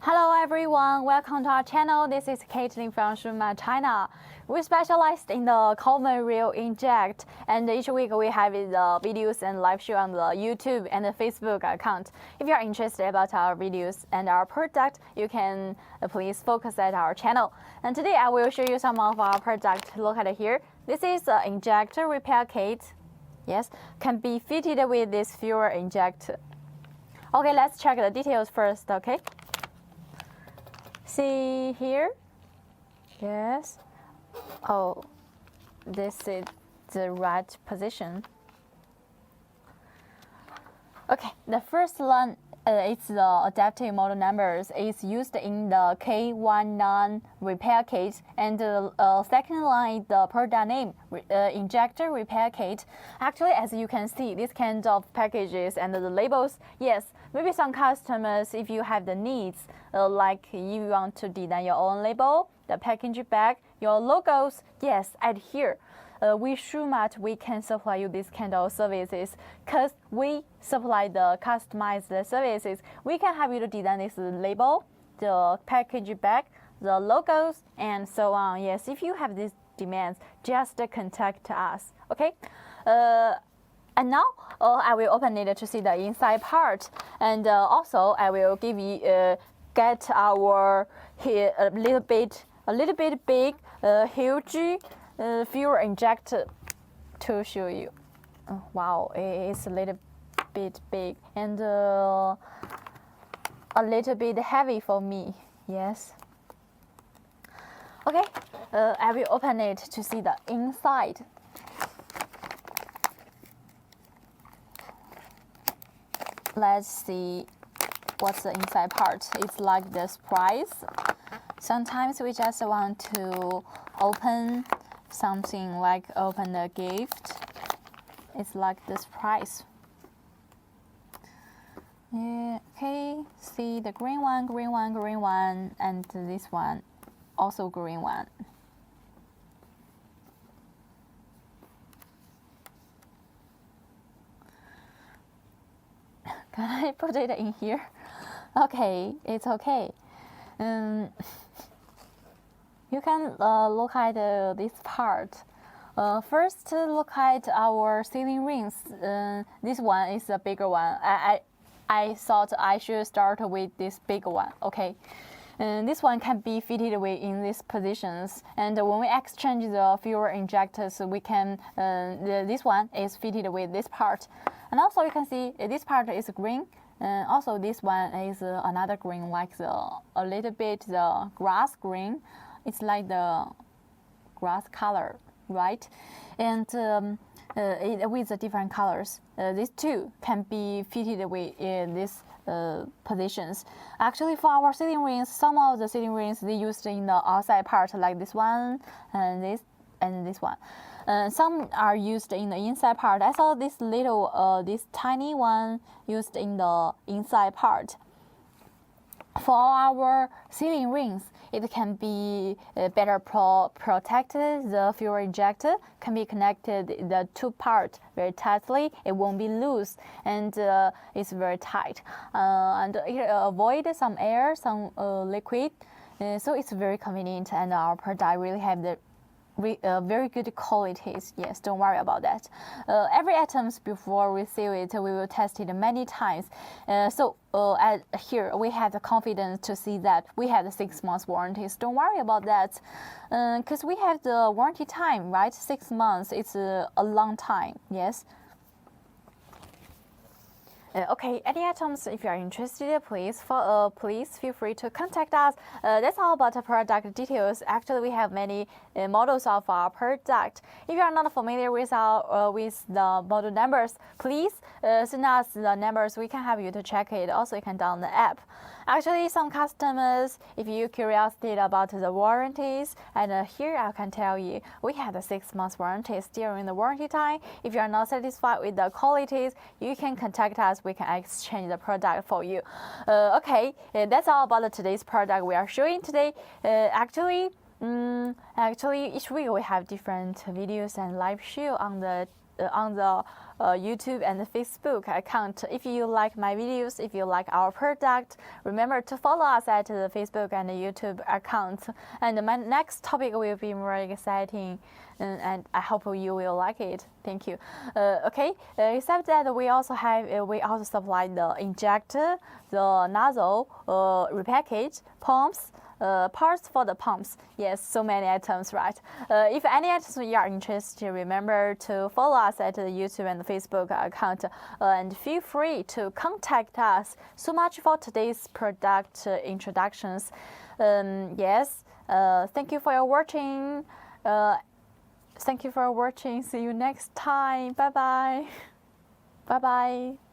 Hello everyone, welcome to our channel. This is Caitlin from Shumatt, China. We specialize in the common real inject, and each week we have the videos and live show on the YouTube and the Facebook account. If you are interested about our videos and our product, you can please focus at our channel. And today I will show you some of our product. Look at it here. This is the injector repair kit. Yes, can be fitted with this fuel injector. Okay, let's check the details first, okay? See here? Yes. Oh, this is the right position. Okay, the first one is the adaptive model numbers. It's used in the K19 repair kit, and the second line is the product name, injector repair kit. Actually, as you can see, this kind of packages and the labels, yes, maybe some customers, if you have the needs, like you want to design your own label, the package bag, your logos, yes, add here. We Shumatt, we can supply you this kind of services because we supply the customized services. We can have you to design this label, the package bag, the logos, and so on. Yes, if you have these demands, just contact us. Okay. And now I will open it to see the inside part, and also I will give you get our here a little bit big, huge fuel injector to show you. Oh, wow, it's a little bit big and a little bit heavy for me. Yes. Okay, I will open it to see the inside. Let's see what's the inside part. It's like the surprise. Sometimes we just want to open something, like open a gift. It's like the surprise. Yeah, okay, see the green one, and this one also green one. Can I put it in here? Okay, it's okay. You can look at this part. First, look at our ceiling rings. This one is a bigger one. I thought I should start with this big one. Okay. This one can be fitted with in these positions, and when we exchange the fuel injectors, we can this one is fitted with this part, and also you can see this part is green. Also, this one is another green, like a little bit the grass green. It's like the grass color, right? And with the different colors, these two can be fitted with in these positions. Actually, for our ceiling rings, some of the ceiling rings they used in the outside part, like this one and this one. Some are used in the inside part. I saw this little, this tiny one used in the inside part. For our ceiling rings, it can be better protected. The fuel injector can be connected the two parts very tightly. It won't be loose, and it's very tight. And it avoid some air, some liquid. So it's very convenient, and our product really have the very good qualities. Yes, don't worry about that. Every items before we receive it, we will test it many times. Here we have the confidence to see that we have the 6 months warranties. Don't worry about that, because we have the warranty time, right? 6 months. It's a long time. Yes. Okay, any items, if you are interested, please feel free to contact us. That's all about the product details. Actually, we have many models of our product. If you are not familiar with the model numbers, please send us the numbers. We can have you to check it. Also, you can download the app. Actually, some customers, if you're curious about the warranties, and here I can tell you, we have the 6 months warranties during the warranty time. If you are not satisfied with the qualities, you can contact us. We can exchange the product for you. Okay, that's all about today's product we are showing today. Actually, each week we have different videos and live show on the on the YouTube and the Facebook account. If you like my videos, if you like our product, remember to follow us at the Facebook and the YouTube account. And my next topic will be more exciting, and I hope you will like it. Thank you. Okay. Except that we also supply the injector, the nozzle, repackage, pumps. Parts for the pumps. Yes, so many items, right? If any items you are interested, remember to follow us at the YouTube and the Facebook account, and feel free to contact us. So much for today's product introductions. Yes, thank you for watching. Thank you for watching. See you next time. Bye bye. Bye bye.